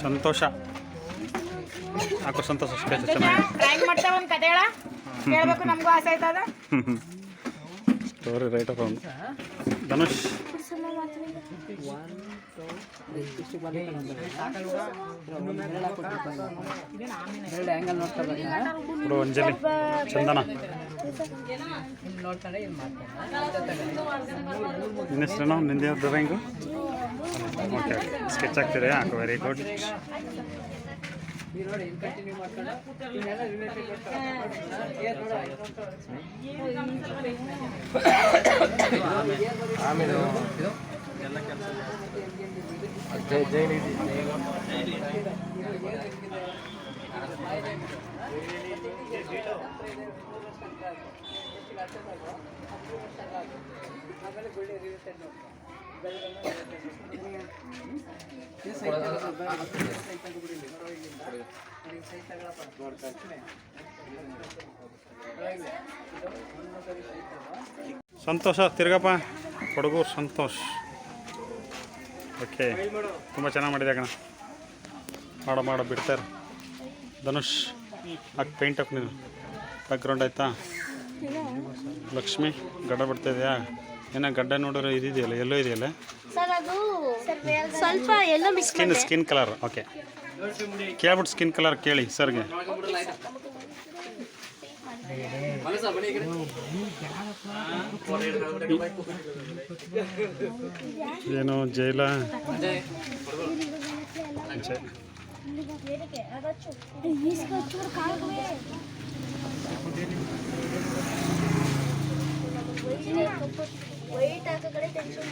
ಸಂತೋಷ ಹಾಕೋ ಸಂತೋಷ ಸ್ಕೆಚ್ ಚೆನ್ನಾಗಿ ಡ್ರಾಯಿಂಗ್ ಮಾಡ್ತಾ ಒಂದು ಕತೆ ಹೇಳ ಕೇಳಬೇಕು ನಮಗೂ ಆಸೆ ಆಯ್ತದ ಸ್ಟೋರಿ ರೈಟರ್ ಅವನು ಧನುಷ್ ಬಿಡು ಅಂಜಲಿ ಚಂದನ ನಿನ್ನ ಹೆಸರೇನೋ ನಿಂದ ಡ್ರಾಯಿಂಗು ಓಕೆ ಸ್ಕೆಚ್ ಆಗ್ತಿದೆ ಹಾಕು ವೆರಿ ಗುಡ್ ಸಂತೋಷ ತಿರ್ಗಪ್ಪ ಕೊಡಗು ಸಂತೋಷ್ ಓಕೆ ತುಂಬ ಚೆನ್ನಾಗಿ ಮಾಡಿದೆ ಕಣ ಮಾಡೋ ಬಿಡ್ತಾರೆ ಧನುಷ್ ಹಾಕಿ ಪೇಂಟ್ ಹಾಕಿ ನೀನು ಬ್ಯಾಕ್ಗ್ರೌಂಡ್ ಆಯಿತಾ ಲಕ್ಷ್ಮಿ ಗಡ್ಡ ಬಿಡ್ತಾಯಿದೆಯಾ ಏನೋ ಗಡ್ಡ ನೋಡಿದ್ರೆ ಇದೆಯಲ್ಲ ಎಲ್ಲೋ ಇದೆಯಲ್ಲ ಸ್ವಲ್ಪ ಎಲ್ಲೋ ಸ್ಕಿನ್ ಕಲರ್ ಓಕೆ ಕೇಳ್ಬಿಟ್ಟು ಸ್ಕಿನ್ ಕಲರ್ ಕೇಳಿ ಸರ್ಗೆ ಏನು ಜೈಲ ವೈಟ್ ಹಾಕೋ ಕಡೆ ಟೆನ್ಷನ್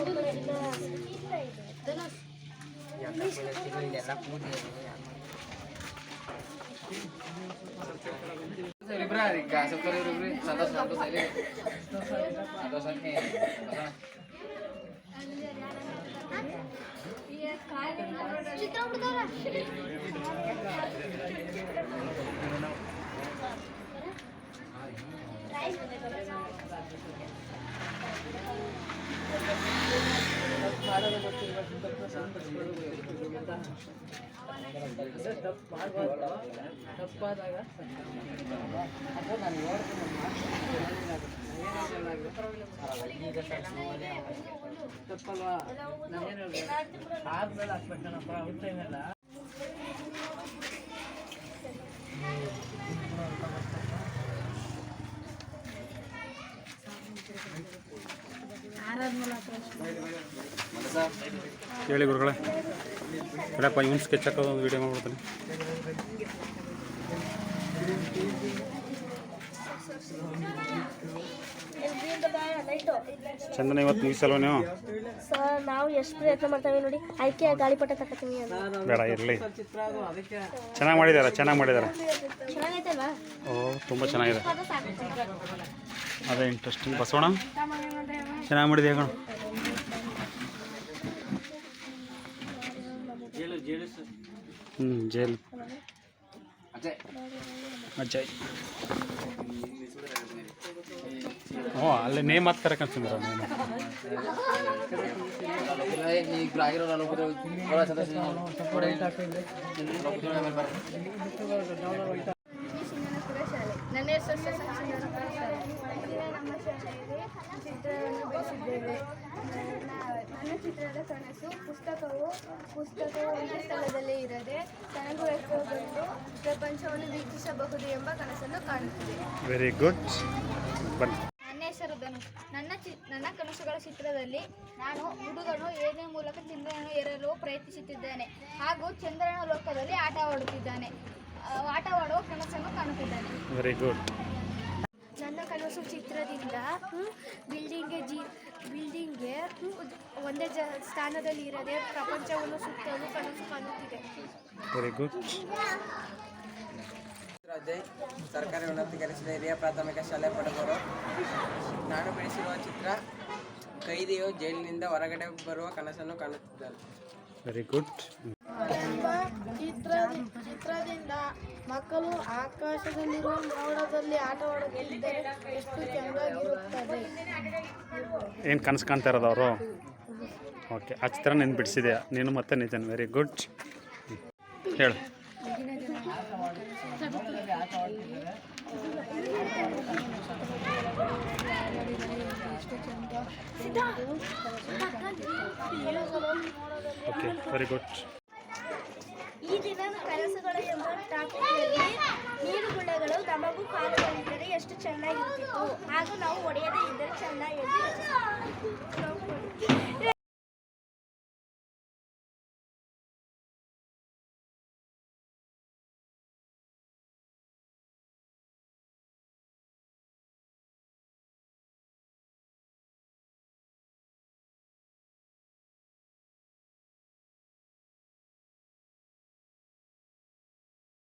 ಹೇಳಿ ಗುರುಗಳೇ ಹೇಳಪ್ಪ ಇವನು ಸ್ಕೆಚ್ ಹಾಕೋದು ಒಂದು ವೀಡಿಯೋ ಮಾಡ್ಬಿಡ್ತಾನೆ ಚಂದನ ಇವತ್ತು ಮುಗಿಸಲ್ವ ನೀವು ಸರ್ ನಾವು ಎಷ್ಟು ಪ್ರಯತ್ನ ಮಾಡ್ತೇವೆ ನೋಡಿ ಆಯ್ಕೆ ಗಾಳಿಪಟ ತಗೋತೀವಿ ಬೇಡ ಇರಲಿ ಚೆನ್ನಾಗಿ ಮಾಡಿದ್ದಾರೆ ಚೆನ್ನಾಗೈತಲ್ವಾ ಓ ತುಂಬ ಚೆನ್ನಾಗಿದೆ ಅದೇ ಇಂಟ್ರೆಸ್ಟಿಂಗ್ ಬಸವಣ್ಣ ಚೆನ್ನಾಗಿ ಮಾಡಿದೆ ಹೇಗೋಣ ಜೈಲ್ ಅಜಯ್ ಓ ಅಲ್ಲಿ ನೇಮ್ ಹಾಕ್ತಾರೆ ಕನ್ಸಿದ್ರ ನನ್ನ ಹೆಸರು ಚಿತ್ರವನ್ನು ಬಿಡಿಸಿದ್ದೇವೆ. ನನ್ನ ಚಿತ್ರದ ಕನಸು ಪುಸ್ತಕವು ಒಂದೇ ಸ್ಥಳದಲ್ಲಿ ಇರದೆ ತನಗೂ ಎತ್ತುಕೊಂಡು ಪ್ರಪಂಚವನ್ನು ವೀಕ್ಷಿಸಬಹುದು ಎಂಬ ಕನಸನ್ನು ಕಾಣುತ್ತದೆ. Very good. ನನ್ನ ಹೆಸರು ಧನುಷ್. ನನ್ನ ಕನಸುಗಳ ಚಿತ್ರದಲ್ಲಿ ನಾನು ಹುಡುಗನು ಏನೇ ಮೂಲಕ ಚಂದ್ರನನ್ನು ಏರಲು ಪ್ರಯತ್ನಿಸುತ್ತಿದ್ದಾನೆ ಹಾಗೂ ಚಂದ್ರನ ಲೋಕದಲ್ಲಿ ಆಟವಾಡುವ ಕನಸನ್ನು ಕಾಣುತ್ತಿದ್ದಾನೆ. Very good. ನನ್ನ ಕನಸು ಚಿತ್ರದಿಂದ ಬಿಲ್ಡಿಂಗ್ಗೆ ಒಂದೇ ಸ್ಥಾನದಲ್ಲಿ ಇರದೆ ಪ್ರಪಂಚವನ್ನು ಸುತ್ತಲು ಕನಸು ಕಾಣುತ್ತಿದೆ. Very good. ಸರ್ಕಾರಿ ಉನ್ನತ ಕಲಿಸಿದ ಹಿರಿಯ ಪ್ರಾಥಮಿಕ ಶಾಲೆ ಪಡೆದರು. ನಾನು ಬಿಡಿಸಿರುವ ಚಿತ್ರ ಕೈದಿಯು ಜೈಲಿನಿಂದ ಹೊರಗಡೆ ಬರುವ ಕನಸನ್ನು ಕಾಣುತ್ತಿದ್ದಾನೆ. Very good. ಚಿತ್ರದಿಂದ ಮಕ್ಕಳು ಆಕಾಶದಲ್ಲಿರುವ ಮೋಡದಲ್ಲಿ ಆಟವಾಡುತ್ತಿದ್ದರೆ ಎಷ್ಟು ಚೆನ್ನಾಗಿರುತ್ತದೆ. ಏನು ಕನಸು ಕಾಣ್ತಾ ಇರೋದು ಅವರು? ಓಕೆ, ಆ ಚಿತ್ರ ನೀನು ಬಿಡಿಸಿದೆಯಾ ನೀನು ಮತ್ತೆ ನಿಜನ್? Very good. ಹೇಳು. Okay, very good. ಈ ದಿನ ಕನಸುಗಳು ಎಂಬ ಟಾಪಿಕ್ನಲ್ಲಿ ನೀರುಗುಳ್ಳೆಗಳು ನಮಗೂ ಕಾಲುಗಳಿದ್ದರೆ ಎಷ್ಟು ಚೆನ್ನಾಗಿರ್ತಿತ್ತು, ಹಾಗೂ ನಾವು ಒಡೆಯದೇ ಇದ್ದರೆ ಚೆನ್ನಾಗಿ